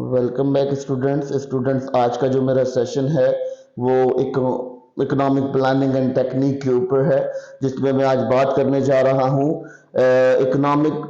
Welcome back students आज का जो मेरा सेशन है वो इकोनॉमिक प्लानिंग एंड टेक्निक के ऊपर है, जिसमें मैं आज बात करने जा रहा हूँ इकोनॉमिक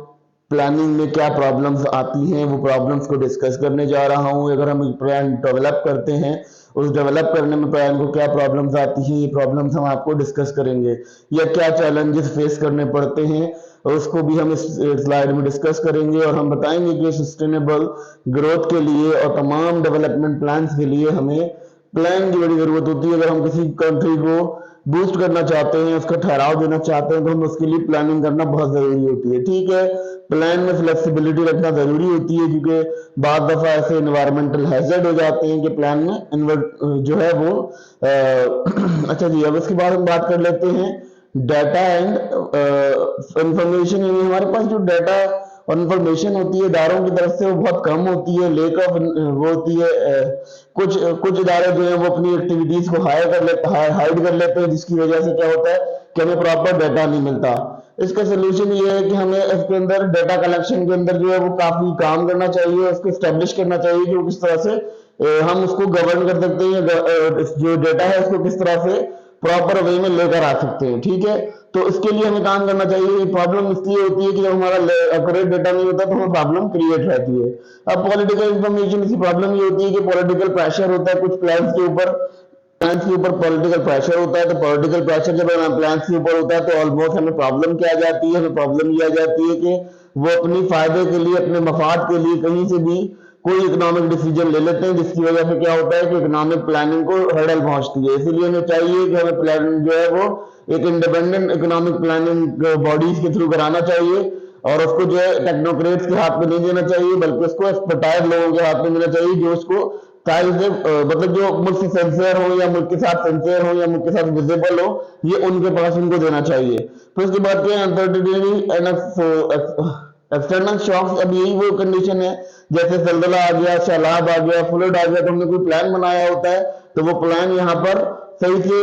प्लानिंग में क्या प्रॉब्लम्स आती हैं, वो प्रॉब्लम्स को डिस्कस करने जा रहा हूँ। अगर हम एक प्लान डेवलप करते हैं, उस डेवलप करने में प्लान को क्या प्रॉब्लम्स आती हैं, ये प्रॉब्लम्स हम आपको डिस्कस करेंगे, या क्या चैलेंजेस फेस करने पड़ते हैं, और उसको भी हम इस स्लाइड में डिस्कस करेंगे। और हम बताएंगे कि सस्टेनेबल ग्रोथ के लिए और तमाम डेवलपमेंट प्लान्स के लिए हमें प्लान की बड़ी जरूरत होती है। अगर हम किसी कंट्री को बूस्ट करना चाहते हैं, उसका ठहराव देना चाहते हैं, तो हम उसके लिए प्लानिंग करना बहुत जरूरी होती है। ठीक है, प्लान में फ्लेक्सिबिलिटी रखना जरूरी होती है, क्योंकि बाद दफा ऐसे इन्वायरमेंटल हैजर्ड हो जाते हैं कि प्लान में जो है वो अच्छा जी, अब इसके बाद हम बात कर लेते हैं डाटा एंड इंफॉर्मेशन। यानी हमारे पास जो डाटा और इंफॉर्मेशन होती है इदारों की तरफ से, वो बहुत कम होती है, लेक ऑफ वो होती है। कुछ कुछ इदारे जो है वो अपनी एक्टिविटीज को हाइड कर लेते हैं, जिसकी वजह से क्या होता है कि हमें प्रॉपर डाटा नहीं मिलता। इसका सोल्यूशन ये है कि हमें इसके अंदर डाटा कलेक्शन के अंदर जो है वो काफी काम करना चाहिए, उसको स्टेब्लिश करना चाहिए कि वो किस तरह से हम उसको गवर्न कर सकते हैं, जो डाटा है उसको किस तरह से प्रॉपर वे में लेकर आ सकते हैं। ठीक है, तो इसके लिए हमें काम करना चाहिए। प्रॉब्लम इसलिए होती है कि जब हमारा एक्यूरेट डेटा नहीं होता तो हमें प्रॉब्लम क्रिएट रहती है। अब पॉलिटिकल इंफॉर्मेशन की प्रॉब्लम ये होती है कि पॉलिटिकल प्रेशर होता है कुछ प्लान्स के ऊपर पॉलिटिकल प्रेशर होता है। तो पॉलिटिकल प्रेशर जब प्लान्स के ऊपर होता है तो ऑलमोस्ट हमें प्रॉब्लम क्या आ जाती है, हमें प्रॉब्लम ये आ जाती है कि वो अपनी फायदे के लिए, अपने मफाद के लिए कहीं से भी कोई इकोनॉमिक डिसीजन ले लेते हैं, जिसकी वजह से क्या होता है कि इकोनॉमिक प्लानिंग को हर्डल पहुंचती है। इसीलिए हमें चाहिए कि हमें प्लानिंग जो है वो एक इंडिपेंडेंट इकोनॉमिक प्लानिंग बॉडीज के थ्रू कराना चाहिए, और उसको जो है टेक्नोक्रेट्स के हाथ में नहीं देना चाहिए, बल्कि उसको एक्सपर्टाइज लोगों के हाथ में देना चाहिए, जो उसको मतलब जो मुल्क से सिंसियर हो, या मुल्क के साथ सिंसियर हो, या मुल्क के साथ विजिबल हो, ये उनके पास उनको देना चाहिए। फिर उसके बाद क्या एक्सटर्नल शॉक्स, अब यही वो कंडीशन है जैसे जल्जला आ गया, सैलाब आ गया, फ्लड आ गया, तो हमने कोई प्लान बनाया होता है तो वो प्लान यहाँ पर सही से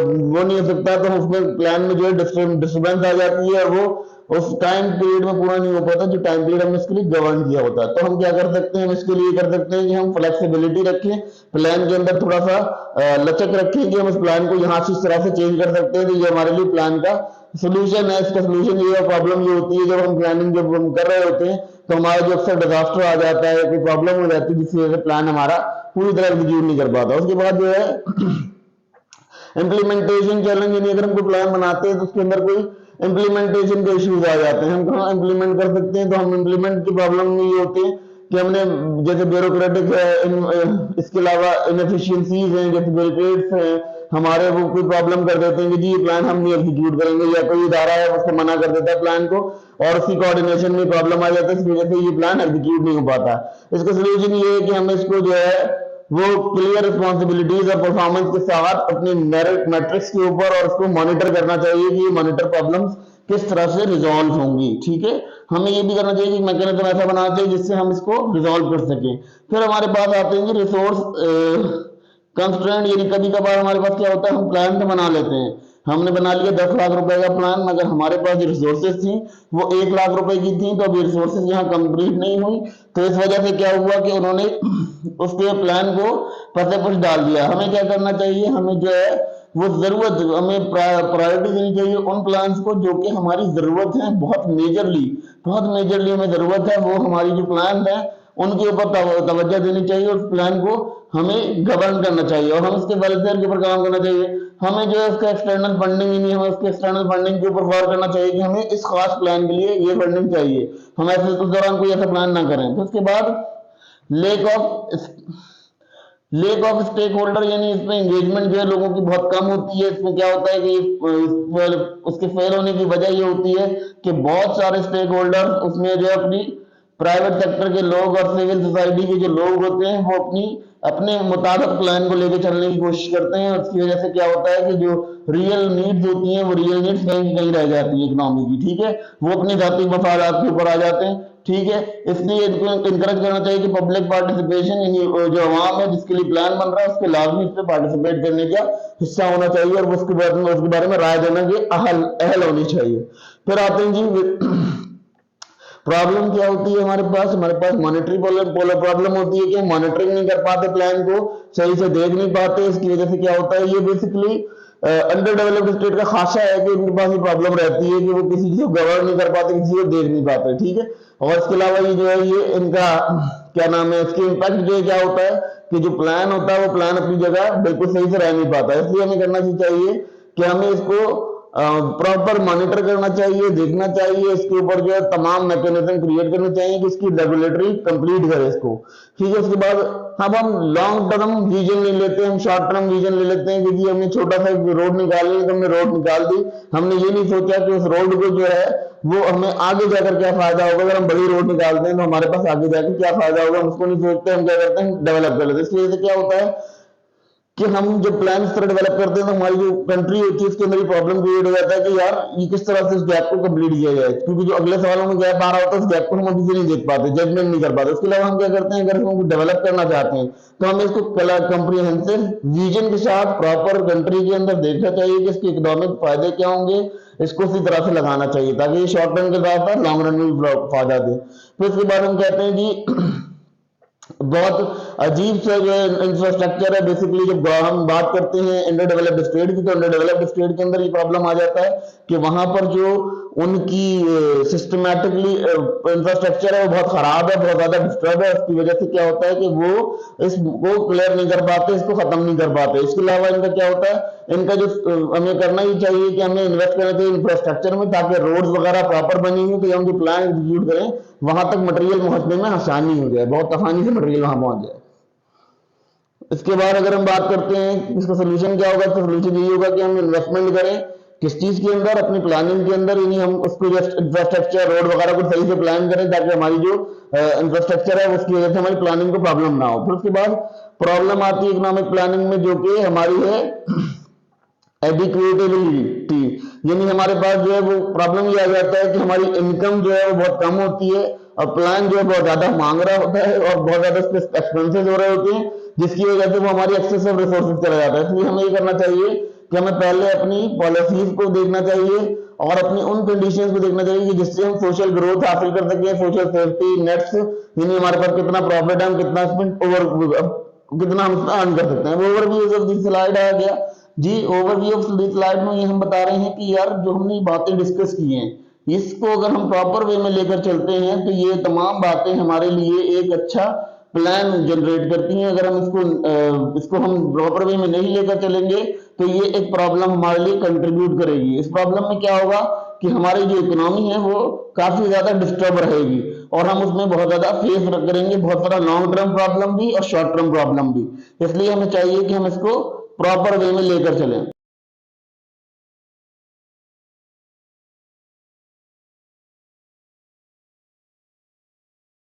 वो नहीं हो सकता, तो उसमें प्लान में जो है डिस्टर्बेंस आ जाती है, और वो उस टाइम पीरियड में पूरा नहीं हो पाता जो टाइम पीरियड हमने इसके लिए गवर्न किया होता है। तो हम क्या कर सकते हैं, हम इसके लिए कर सकते हैं कि हम फ्लेक्सिबिलिटी रखें, प्लान के अंदर थोड़ा सा लचक रखें कि हम इस प्लान को यहाँ से इस तरह से चेंज कर सकते हैं। तो ये हमारे लिए प्लान का सोल्यूशन है। इसका सोल्यूशन ये है, प्रॉब्लम ये होती है जब हम प्लानिंग जब हम कर रहे होते हैं तो हमारा जो अक्सर डिजास्टर आ जाता है, कोई प्रॉब्लम हो जाती है जिसकी वजह से प्लान हमारा पूरी तरह एग्जीक्यूट नहीं कर पाता। उसके बाद जो है इम्प्लीमेंटेशन चैलेंज, यानी अगर हम कोई प्लान बनाते हैं तो उसके अंदर कोई इम्प्लीमेंटेशन के इश्यूज आ जाते हैं। हम कहाँ इम्प्लीमेंट कर सकते हैं, तो हम इम्प्लीमेंट की प्रॉब्लम में ये होती है कि हमने जैसे ब्यूरोक्रेटिक है, इसके अलावा इनएफिशिएंसीज हैं, जैसे ब्यूरोक्रेट्स हैं हमारे, वो कोई प्रॉब्लम कर देते हैं कि जी ये प्लान हम नहीं एग्जीक्यूट करेंगे, या कोई इदारा है उसको मना कर देता है प्लान को, और उसकी कोऑर्डिनेशन में प्रॉब्लम आ जाता है, इस वजह से ये प्लान एग्जीक्यूट नहीं हो पाता। इसका सोल्यूशन ये है कि हम इसको जो है वो क्लियर रिस्पॉन्सिबिलिटीज और परफॉर्मेंस के साथ अपने मेरिट मैट्रिक्स के ऊपर, और उसको मॉनिटर करना चाहिए कि ये मॉनिटर प्रॉब्लम्स किस तरह से रिजॉल्व होंगी। ठीक है, हमें ये भी करना चाहिए कि मैकेनिज्म ऐसा बनाना चाहिए जिससे हम इसको रिजॉल्व कर सकें। फिर हमारे पास आते हैं कि रिसोर्स कंस्ट्रेंट, यानी कभी कभार हमारे पास क्या होता है, हम प्लान तो बना लेते हैं, हमने बना लिया 10 लाख रुपए का प्लान, मगर हमारे पास जो रिसोर्सेज थी वो 1 लाख रुपए की थी, तो अभी रिसोर्सेज यहाँ कंप्लीट नहीं हुई। तो इस वजह से क्या हुआ कि उन्होंने उसके प्लान को पते पुछ डाल दिया। हमें क्या करना चाहिए, हमें जो है वो जरूरत, हमें प्रायोरिटी देनी चाहिए उन प्लान्स को जो कि हमारी जरूरत है, बहुत मेजरली हमें जरूरत है, वो हमारी जो प्लान है उनके ऊपर तवज्जो देनी चाहिए, उस प्लान को हमें गवर्न करना चाहिए, और हम उसके वेलफेयर के ऊपर काम करना चाहिए। हमें जो है उसका एक्सटर्नल फंडिंग ही नहीं, हमें उसके एक्सटर्नल फंडिंग के ऊपर गौर करना चाहिए कि हमें इस खास प्लान के लिए ये फंडिंग चाहिए, हम ऐसे उस दौरान कोई ऐसा प्लान ना करें। तो उसके बाद लेक ऑफ स्टेक होल्डर, यानी इसमें एंगेजमेंट जो है लोगों की बहुत कम होती है। इसमें क्या होता है कि उसके फेल होने की वजह ये होती है कि बहुत सारे स्टेक होल्डर उसमें जो है अपनी प्राइवेट सेक्टर के लोग और सिविल सोसाइटी के जो लोग होते हैं वो अपने मुताबिक प्लान को लेकर चलने की कोशिश करते हैं, और उसकी वजह से क्या होता है कि जो रियल नीड्स होती हैं वो रियल नीड्स कहीं कहीं रह जाती है इकोनॉमी की। ठीक है, वो अपने जाति मफादात के ऊपर आ जाते हैं। ठीक है, इसलिए इनकरेज करना चाहिए कि पब्लिक पार्टिसिपेशन, यानी जो अवाम है जिसके लिए प्लान बन रहा है उसके लाजमी इस पे पार्टिसिपेट करने का हिस्सा होना चाहिए, और उसके बारे में राय देना की अहल होनी चाहिए। फिर आते हैं जी प्रॉब्लम क्या होती है हमारे पास मॉनिटरी प्रॉब्लम होती है कि हम मॉनिटरिंग नहीं कर पाते, प्लान को सही से देख नहीं पाते। इसकी वजह से क्या होता है, ये बेसिकली अंडर डेवलप्ड स्टेट का खासा है कि उनके पास ये प्रॉब्लम रहती है कि वो किसी चीज को गवर्न नहीं कर पाते, किसी को देख नहीं पाते, ठीक है। और इसके अलावा ये जो है ये इनका क्या नाम है, इसके इम्पैक्ट जो है क्या होता है कि जो प्लान होता है वो प्लान अपनी जगह बिल्कुल सही से रह नहीं पाता। इसलिए हमें करना चाहिए कि हमें इसको प्रॉपर मॉनिटर करना चाहिए, देखना चाहिए, इसके ऊपर जो है तमाम मैकेनिज्म क्रिएट करने चाहिए कि इसकी रेगुलेटरी कंप्लीट करे इसको, ठीक है। उसके बाद अब हम लॉन्ग टर्म विजन ले लेते हैं, हम शॉर्ट टर्म विजन ले लेते हैं कि जी हमने छोटा सा रोड निकालनी है तो हमने रोड निकाल दी, हमने ये नहीं सोचा कि उस रोड को जो है वो हमें आगे जाकर क्या फायदा होगा। अगर हम बड़ी रोड निकालते हैं तो हमारे पास आगे जाकर क्या फायदा होगा, हम उसको नहीं सोचते, हम क्या करते हैं डेवलप कर लेते हैं। इसकी वजह से क्या होता है कि हम जब प्लान इस तरह डेवलप करते हैं तो हमारी जो कंट्री होती है उसके अंदर प्रॉब्लम क्रिएट हो जाता है कि यार ये किस तरह से इस गैप को कंप्लीट किया जाए, क्योंकि जो अगले सवालों में गैप आ रहा होता है उस गैप को हम अभी से नहीं देख पाते, जजमेंट नहीं कर पाते। उसके अलावा हम क्या करते हैं, अगर हम डेवलप करना चाहते हैं तो हमें इसको कंप्रीहेंसिव विजन के साथ प्रॉपर कंट्री के अंदर देखना चाहिए कि इसके इकोनॉमिक फायदे क्या होंगे, इसको उसी तरह से लगाना चाहिए ताकि ये शॉर्ट रन के साथ लॉन्ग रन में भी फायदा दे। फिर उसके बाद हम कहते हैं जी बहुत अजीब सा जो इंफ्रास्ट्रक्चर है, बेसिकली जब हम बात करते हैं अंडर डेवलप्ड स्टेट की, तो अंडर डेवलप्ड स्टेट के अंदर ये प्रॉब्लम आ जाता है कि वहां पर जो उनकी सिस्टमैटिकली इंफ्रास्ट्रक्चर है वो बहुत खराब है, बहुत ज्यादा डिस्टर्ब है। उसकी वजह से क्या होता है कि वो इसको क्लियर नहीं कर पाते, इसको खत्म नहीं कर पाते। इसके अलावा इनका क्या होता है, इनका जो हमें करना ही चाहिए कि हमें इन्वेस्ट करना चाहिए इंफ्रास्ट्रक्चर में ताकि रोड्स वगैरह प्रॉपर बनी हो कि हम जो प्लान एग्जीक्यूट करें वहां तक मटेरियल पहुंचने में आसानी हो जाए, बहुत आसानी से मटेरियल वहां पहुंच जाए। इसके बाद अगर हम बात करते हैं इसका सोल्यूशन क्या होगा, तो सोल्यूशन यही होगा कि हम इन्वेस्टमेंट करें किस चीज के अंदर, अपनी प्लानिंग के अंदर, यानी हम उसको इंफ्रास्ट्रक्चर रोड वगैरह को सही से प्लान करें ताकि हमारी जो इंफ्रास्ट्रक्चर है उसकी वजह से हमारी प्लानिंग को प्रॉब्लम ना हो। फिर उसके बाद प्रॉब्लम आती है इकोनॉमिक प्लानिंग में जो कि हमारी है एडिक्वेटेबिलिटी, यानी हमारे पास जो है वो प्रॉब्लम ये आ जाता है कि हमारी इनकम जो है वो बहुत कम होती है और प्लान जो है बहुत ज्यादा मांग रहा होता है और बहुत ज्यादा एक्सपेंसेस हो रहे होते हैं, जिसकी वजह से वो हमारी एक्सेसिव रिसोर्सेज चला जाता है। इसलिए हमें ये करना चाहिए कि हमें पहले अपनी पॉलिसीज को देखना चाहिए और अपनी उन कंडीशंस को देखना चाहिए कि जिससे हम सोशल ग्रोथ हासिल कर सकें, सोशल सेफ्टी नेट्स, यानी हमारे पास कितना प्रॉफिट है, हम कितना कितना हम अर्न कर सकते हैं। ओवरव्यू ऑफ दिस स्लाइड आ गया जी। ओवरव्यू ऑफ दिस स्लाइड में ये हम बता रहे हैं कि यार जो हमने बातें डिस्कस की हैं इसको अगर हम प्रॉपर वे में लेकर चलते हैं तो ये तमाम बातें हमारे लिए एक अच्छा प्लान जनरेट करती हैं। अगर हम इसको हम प्रॉपर वे में नहीं लेकर चलेंगे तो ये एक प्रॉब्लम हमारे लिए कंट्रीब्यूट करेगी। इस प्रॉब्लम में क्या होगा कि हमारी जो इकोनॉमी है वो काफी ज्यादा डिस्टर्ब रहेगी और हम उसमें बहुत ज्यादा फेस करेंगे, बहुत सारा लॉन्ग टर्म प्रॉब्लम भी और शॉर्ट टर्म प्रॉब्लम भी। इसलिए हमें चाहिए कि हम इसको प्रॉपर वे में लेकर चलें।